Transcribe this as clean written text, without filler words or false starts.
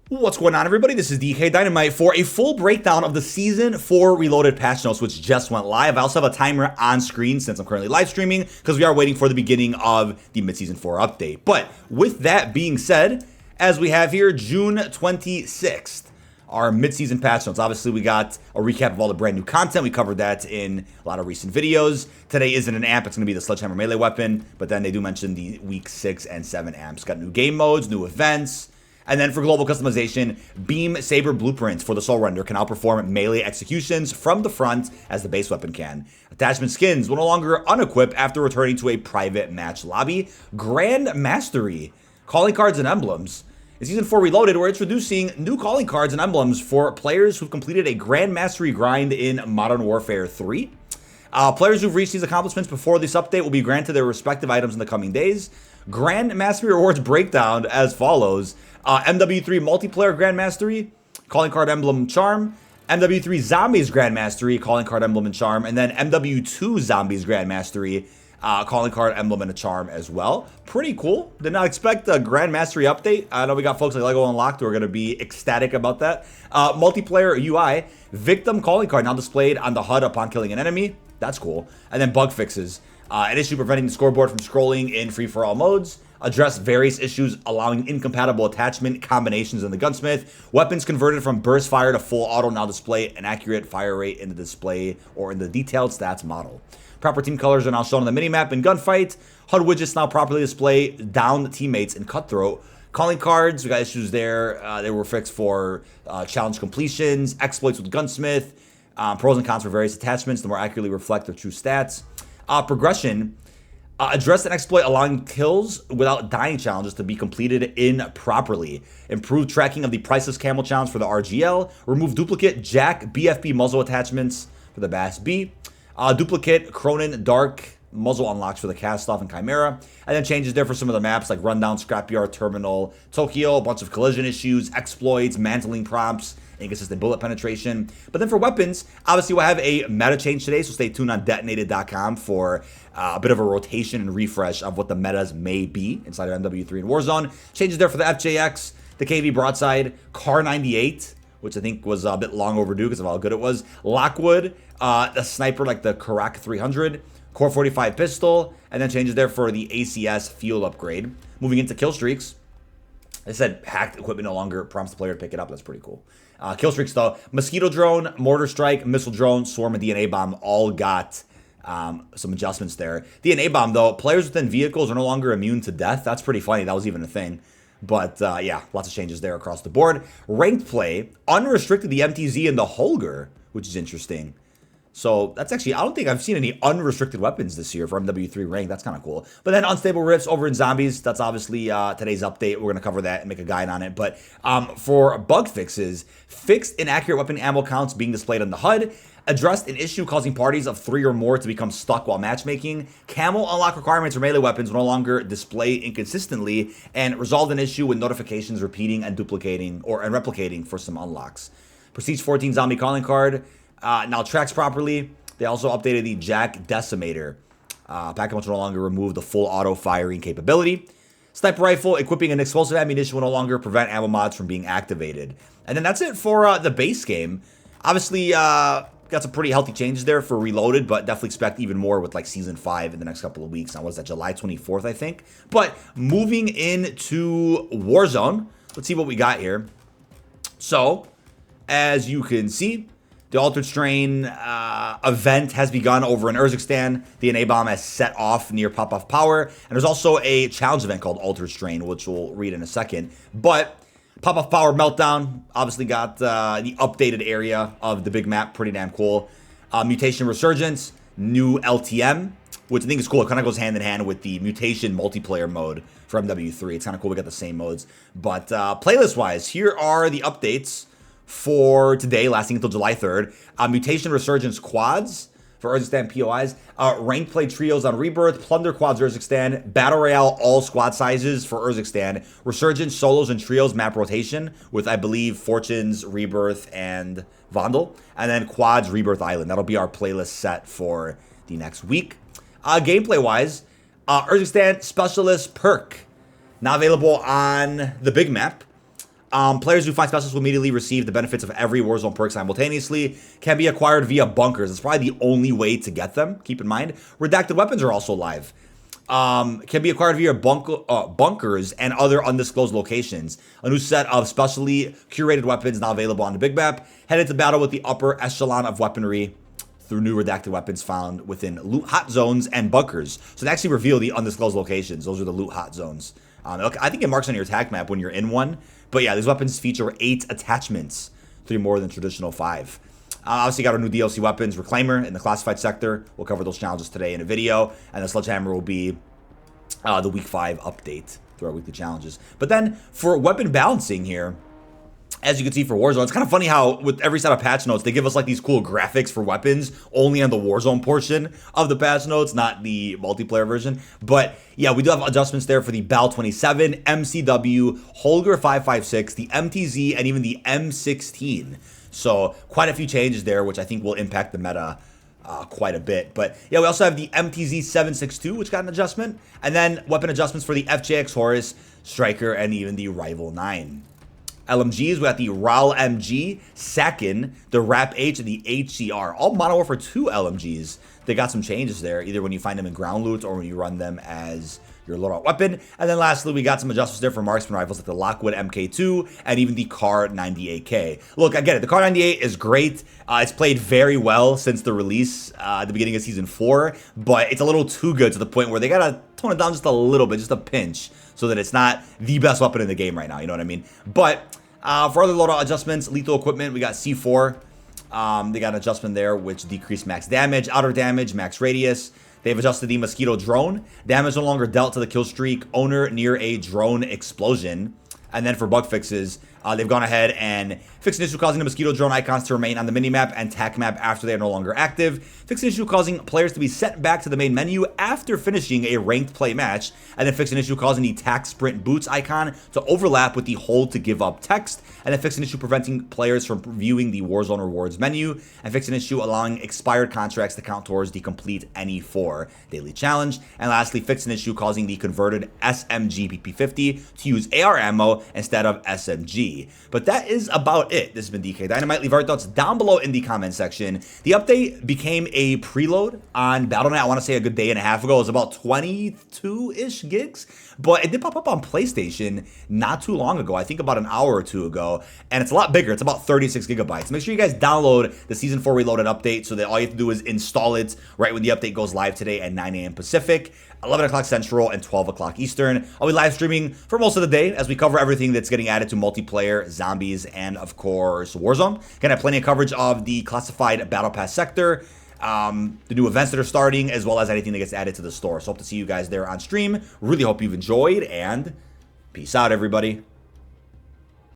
What's going on, everybody? This is dkdynamite for a full breakdown of the Season 4 Reloaded patch notes, which just went live. I also have a timer on screen since I'm currently live streaming because we are waiting for the beginning of the mid-season 4 update. But with that being said, as we have here, June 26th, our mid-season patch notes. Obviously, we got a recap of all the brand new content. We covered that in a lot of recent videos. Today isn't an amp. It's going to be the Sledgehammer melee weapon, but then they do mention the week 6 and 7 amps. Got new game modes, new events. And then for global customization, Beam Saber blueprints for the Soul Render can outperform melee executions from the front as the base weapon can. Attachment skins will no longer unequip after returning to a private match lobby. Grand Mastery, calling cards and emblems. In Season 4 Reloaded, we're introducing new calling cards and emblems for players who've completed a Grand Mastery grind in Modern Warfare 3. Players who've reached these accomplishments before this update will be granted their respective items in the coming days. Grand Mastery rewards breakdown as follows. MW3 multiplayer Grand Mastery, calling card emblem charm. MW3 zombies Grand Mastery, calling card emblem and charm. And then MW2 zombies Grand Mastery, calling card emblem and a charm as well. Pretty cool. Did not expect a Grand Mastery update. I know we got folks like Lego Unlocked who are going to be ecstatic about that. Multiplayer UI, victim calling card now displayed on the HUD upon killing an enemy. That's cool. And then bug fixes. An issue preventing the scoreboard from scrolling in free-for-all modes. Address various issues allowing incompatible attachment combinations in the gunsmith. Weapons converted from burst fire to full auto now display an accurate fire rate in the display or in the detailed stats model. Proper team colors are now shown on the minimap in gunfight. HUD widgets now properly display downed teammates in cutthroat. Calling cards, we got issues there. They were fixed for challenge completions, exploits with gunsmith, pros and cons for various attachments to more accurately reflect their true stats. Progression. Address an exploit allowing kills without dying challenges to be completed improperly. Improve tracking of the priceless camel challenge for the RGL. Remove duplicate Jack BFB muzzle attachments for the Bass B. Duplicate Cronin Dark muzzle unlocks for the Cast-Off and Chimera. And then changes there for some of the maps like Rundown, Scrapyard, Terminal, Tokyo. A bunch of collision issues, exploits, mantling prompts, inconsistent bullet penetration. But then for weapons, obviously we'll have a meta change today, so stay tuned on detonated.com for a bit of a rotation and refresh of what the metas may be inside of MW3 and Warzone. Changes there for the FJX, the KV Broadside, Car 98, which I think was a bit long overdue because of how good it was. Lockwood, the sniper like the Karak 300, Core 45 pistol, and then changes there for the ACS fuel upgrade. Moving into kill streaks. They said hacked equipment no longer prompts the player to pick it up. That's pretty cool. Kill streaks though. Mosquito drone, mortar strike, missile drone, swarm, and DNA bomb all got some adjustments there. DNA bomb though, players within vehicles are no longer immune to death. That's pretty funny. That was even a thing. But yeah, lots of changes there across the board. Ranked play, unrestricted the MTZ and the Holger, which is interesting. So that's actually, I don't think I've seen any unrestricted weapons this year for MW3 rank. That's kind of cool. But then unstable rifts over in zombies. That's obviously today's update. We're going to cover that and make a guide on it. But for bug fixes, fixed inaccurate weapon ammo counts being displayed on the HUD. Addressed an issue causing parties of 3 or more to become stuck while matchmaking. Camel unlock requirements for melee weapons will no longer display inconsistently. And resolved an issue with notifications repeating and duplicating and replicating for some unlocks. Prestige 14 zombie calling card. Now tracks properly. They also updated the Jack Decimator. Pack will no longer remove the full auto firing capability. Sniper rifle, equipping an explosive ammunition will no longer prevent ammo mods from being activated. And then that's it for the base game. Obviously, got some pretty healthy changes there for Reloaded, but definitely expect even more with like Season 5 in the next couple of weeks. Now, what is that, July 24th, I think? But moving into Warzone, let's see what we got here. So, as you can see, the Altered Strain event has begun over in Urzikstan. The NA bomb has set off near Pop-Off Power. And there's also a challenge event called Altered Strain, which we'll read in a second. But Pop-Off Power Meltdown obviously got the updated area of the big map. Pretty damn cool. Mutation Resurgence, new LTM, which I think is cool. It kind of goes hand in hand with the Mutation multiplayer mode for MW3. It's kind of cool we got the same modes. But playlist-wise, here are the updates for today, lasting until July 3rd. Mutation Resurgence quads for Urzikstan POIs. Rank play trios on Rebirth. Plunder quads Urzikstan. Battle Royale all squad sizes for Urzikstan. Resurgence solos and trios map rotation with, I believe, Fortunes, Rebirth, and Vondel. And then quads Rebirth Island. That'll be our playlist set for the next week. Gameplay-wise, Urzikstan Specialist perk. Now available on the big map. Players who find specials will immediately receive the benefits of every Warzone perk simultaneously. Can be acquired via bunkers. It's probably the only way to get them. Keep in mind, redacted weapons are also live. Can be acquired via bunkers and other undisclosed locations. A new set of specially curated weapons now available on the big map. Head into battle with the upper echelon of weaponry through new redacted weapons found within loot hot zones and bunkers. So they actually reveal the undisclosed locations. Those are the loot hot zones. I think it marks on your attack map when you're in one. But yeah, these weapons feature 8 attachments, 3 more than traditional 5. Obviously got our new DLC weapons, Reclaimer in the classified sector. We'll cover those challenges today in a video. And the Sledgehammer will be the week 5 update through our weekly challenges. But then for weapon balancing here, as you can see for Warzone, it's kind of funny how with every set of patch notes, they give us like these cool graphics for weapons only on the Warzone portion of the patch notes, not the multiplayer version. But yeah, we do have adjustments there for the Bal 27, MCW, Holger 556, the MTZ, and even the M16. So quite a few changes there, which I think will impact the meta quite a bit. But yeah, we also have the MTZ 762, which got an adjustment. And then weapon adjustments for the FJX Horus, Striker, and even the Rival 9. LMGs, we got the RAL MG, Sakin, the RAP H, and the HCR. All Modern Warfare 2 LMGs. They got some changes there, either when you find them in ground loot or when you run them as your loadout weapon. And then lastly, we got some adjustments there for marksman rifles like the Lockwood MK2 and even the Kar 98K. Look, I get it. The Kar 98 is great. It's played very well since the release at the beginning of Season 4, but it's a little too good to the point where they got to tone it down just a little bit, just a pinch, so that it's not the best weapon in the game right now, you know what I mean? But for other loadout adjustments, lethal equipment, we got C4. They got an adjustment there, which decreased max damage, outer damage, max radius. They've adjusted the Mosquito drone. Damage no longer dealt to the kill streak owner near a drone explosion. And then for bug fixes, they've gone ahead and fixed an issue causing the Mosquito drone icons to remain on the minimap and TAC map after they are no longer active. Fixed an issue causing players to be sent back to the main menu after finishing a ranked play match. And then fixed an issue causing the TAC sprint boots icon to overlap with the hold to give up text. And then fixed an issue preventing players from viewing the Warzone rewards menu. And fixed an issue allowing expired contracts to count towards the complete NE4 daily challenge. And lastly, fixed an issue causing the converted SMG PP50 to use AR ammo instead of SMG. But that is about it. This has been DK Dynamite. Leave our thoughts down below in the comment section. The update became a preload on Battle.net, I want to say a good day and a half ago. It was about 22-ish gigs, but it did pop up on PlayStation not too long ago. I think about an hour or two ago, and it's a lot bigger. It's about 36 gigabytes. Make sure you guys download the Season 4 Reloaded update so that all you have to do is install it right when the update goes live today at 9 a.m. Pacific, 11 o'clock Central, and 12 o'clock Eastern. I'll be live streaming for most of the day as we cover everything that's getting added to multiplayer, zombies, and of course Warzone. Gonna have plenty of coverage of the classified Battle Pass sector, the new events that are starting, as well as anything that gets added to the store. So hope to see you guys there on stream. Really hope you've enjoyed, and peace out, everybody.